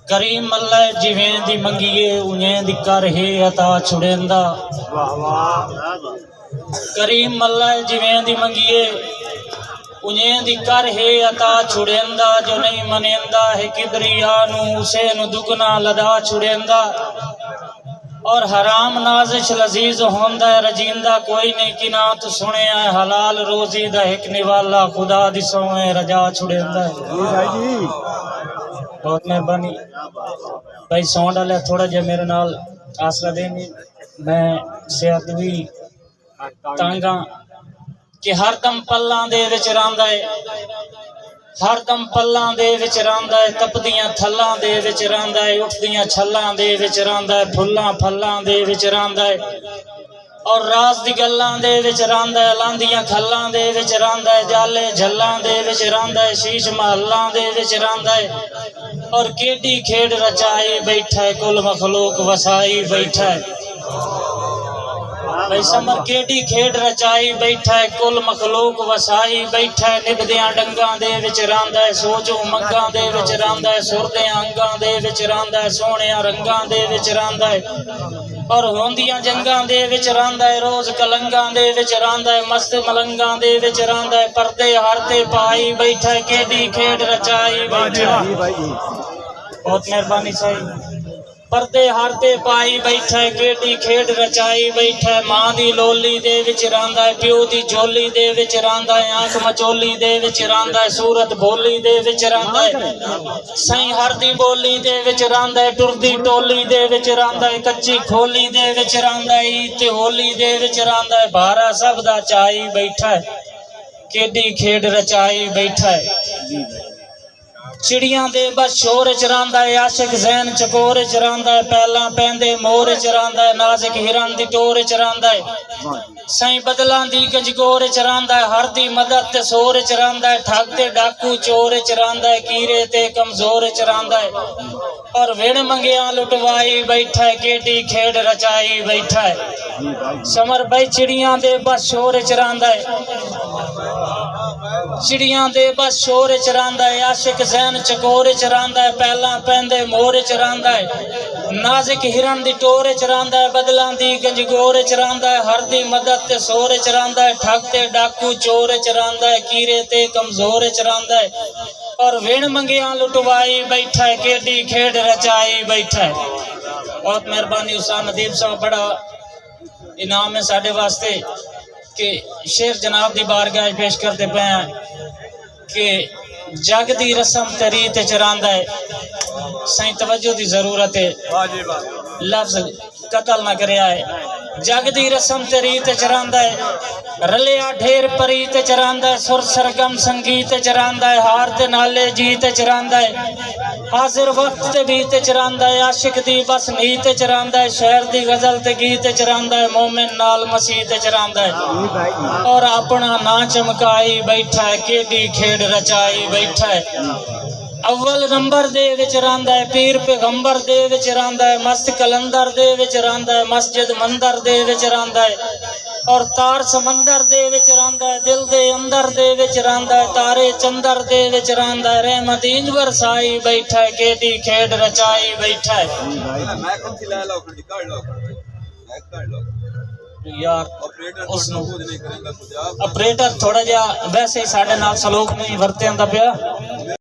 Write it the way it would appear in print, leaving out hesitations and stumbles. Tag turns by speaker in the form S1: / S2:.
S1: करीम अल्लाह जिवें दी मंगीए उन्हें दी कर है अता छुड़ेंदा। करीम अल्लाह जिवें दी मंगीए उन्हें दी कर है अता छुड़ेंदा। जो नहीं मनेंदा है किबरिया नू उसे नू दुगना लदा छुड़ेंदा। और हराम नाजिश लजीज होंदा है रजींदा कोई नहीं किना तू सुने है हलाल रोजी दा एक निवाला खुदा दी सोए रजा छुड़ेंदा है। बहुत मेहरबानी भाई सौंड वाले थोड़ा जिहा मेरे नाल आसरा देनी। मैं सेहत भी तंगा कि हर दम पल्लां दे विच रहिंदा है, हर दम पल्लां दे विच रहिंदा है, तपदियां थल्लां दे विच रहिंदा है, उठदियां छल्लां दे विच रहिंदा है, फुल्लां फल्लां दे विच रहिंदा है और राज दी गल्लां दे विच रहिंदा है, लांदियां खल्लां दे विच रहिंदा है, जाले झल्लां दे विच रहिंदा है, शीश महल्लां दे विच रहिंदा है और केडी खेड रचाई बैठा है, कुल मखलूक वसाई बैठा है। भाई समर केडी खेड रचाई बैठा है, कुल मखलूक वसाई बैठा है। निभदियां डंगां दे विच रहिंदा है, सोचो मंगां दे विच रहिंदा है, सुरदियां अंगां दे विच रहिंदा है, सोहणियां रंगां दे विच रहिंदा है और होंदियां जंगां दे विच रहिंदा है, रोज कलंगां दे विच रहिंदा है, मस्त मलंगां दे विच रहिंदा है, पर्दे हरते पाई बैठा है, केडी खेड रचाई बैठा है। बहुत मेहरबानी साईं। पर्दे हरते पाई बैठा है, केडी खेड रचाई बैठा है। मां दी लोली दे विच रहिंदा है, प्यो दी झोली दे विच रहिंदा है, आंख मचोली दे विच रहिंदा है, सूरत भोली दे विच रहिंदा है, सही हरदी बोली दे विच रहिंदा है, टुरदी टोली दे विच रहिंदा है, कच्ची खोली दे विच रहिंदा है, ईद ते होली दे विच रहिंदा है, भारा सब दा चाई बैठा है, केडी खेड रचाई बैठा है। चिड़ियां दे बस शोर च रहिंदा है, आशिक जैन चकोर च रहिंदा है, पहला पैंदे मोर च रहिंदा है, नाज़िक हिरन दी टोर च रहिंदा है, सही बदलां दी गंजगोर च रहिंदा है, हर दी मदद ते सोर च रहिंदा है, ठग ते डाकू चोर च रहिंदा है, कीरे ते कमजोर च रहिंदा है और विण मंगिया लुटवाई बैठा है, केडी खेड रचाई बैठा है। समर भाई चिड़ियां दे बस शोर च रहिंदा है, चिड़ियां दे बस शोर च रहिंदा है, आशिक जैन चकोर च रहिंदा है, पहला पैंदे मोर च रहिंदा है, नाज़िक हिरन दी टोर च रहिंदा है, बदलां दी गंजगोर च रहिंदा है, हर दी मदद ते सोर च रहिंदा है, ठग ते डाकू चोर च रहिंदा है, कीरे ते कमजोर च रहिंदा है और विण मंगिया लुटवाई बैठा है, केडी खेड रचाई बैठा है। बहुत मेहरबानी उस्ताद नदीम साहब, बड़ा इनाम है साडे वास्ते कि शेर जनाब दी बारगाह पेश करते पे हैं कि जग दी रस्म ते रीत च रहिंदा है, सही तवज्जो दी जरूरत है, लफ्ज कतल ना करया है। जग दी रस्म ते रीत च रहिंदा है, रलिया ढेर परीत च रहिंदा है, सुर सरगम संगीत च रहिंदा है, हार ते नाले जीत च रहिंदा है, हाजिर वक्त ते बीत च रहिंदा है, आशिक दी बस नीत च रहिंदा है, शहर दी गजल ते गीत च रहिंदा है, मोमिन नाल मसीत च रहिंदा है और अपना ना चमकाई बैठा है, केडी खेड रचाई बैठा है। अव्वल नंबर दे विच रहिंदा है, पीर पैगंबर दे विच रहिंदा है, मस्त कलंदर दे विच रहिंदा है, मस्जिद मंदर दे विच रहिंदा है और तार समंदर दे विच रहिंदा है, दिल दे अंदर दे विच रहिंदा है, तारे चंदर दे विच रहिंदा है, रहमत इंज वरसाई बैठा है, केडी खेड रचाई बैठा है। यार ऑपरेटर थोड़ा जिहा वैसे ही साडे नाल सलूक नहीं वरतेंदा पिया।